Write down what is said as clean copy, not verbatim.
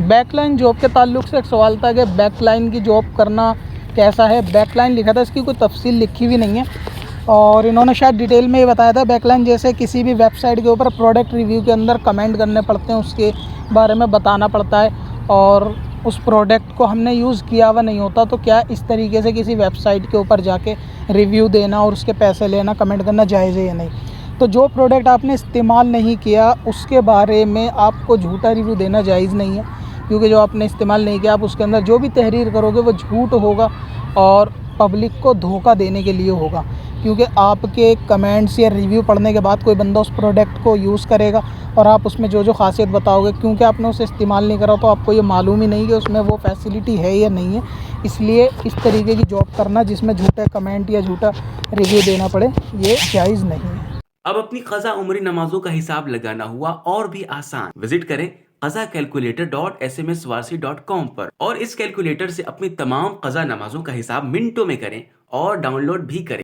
Back line job के ताल्लुक से एक सवाल था कि बैक लाइन की जॉब करना कैसा है। बैक लाइन लिखा था, इसकी कोई तफसील लिखी भी नहीं है और इन्होंने शायद डिटेल में ये बताया था। बैक लाइन जैसे किसी भी वेबसाइट के ऊपर प्रोडक्ट रिव्यू के अंदर कमेंट करने पड़ते हैं, उसके बारे में बताना पड़ता है और उस प्रोडक्ट को हमने यूज़ किया हुआ नहीं होता, तो क्या इस तरीके से किसी वेबसाइट के ऊपर जाके रिव्यू देना और उसके पैसे लेना, कमेंट करना जायज़ है या नहीं। तो जो प्रोडक्ट आपने इस्तेमाल नहीं किया उसके बारे में आपको झूठा रिव्यू देना जायज़ नहीं है, क्योंकि जो आपने इस्तेमाल नहीं किया आप उसके अंदर जो भी तहरीर करोगे वो झूठ होगा और पब्लिक को धोखा देने के लिए होगा। क्योंकि आपके कमेंट्स या रिव्यू पढ़ने के बाद कोई बंदा उस प्रोडक्ट को यूज़ करेगा और आप उसमें जो जो खासियत बताओगे, क्योंकि आपने उसे इस्तेमाल नहीं करा तो आपको ये मालूम ही नहीं कि उसमें वो फैसिलिटी है या नहीं है। इसलिए इस तरीके की जॉब करना जिसमें झूठे कमेंट या झूठा रिव्यू देना पड़े, ये जायज़ नहीं है। अब अपनी क़ज़ा उमरी नमाजों का हिसाब लगाना हुआ और भी आसान। विजिट करें qazacalculator.smswarsi.com पर और इस कैलकुलेटर से अपनी तमाम क़ज़ा नमाजों का हिसाब मिनटों में करें और डाउनलोड भी करें।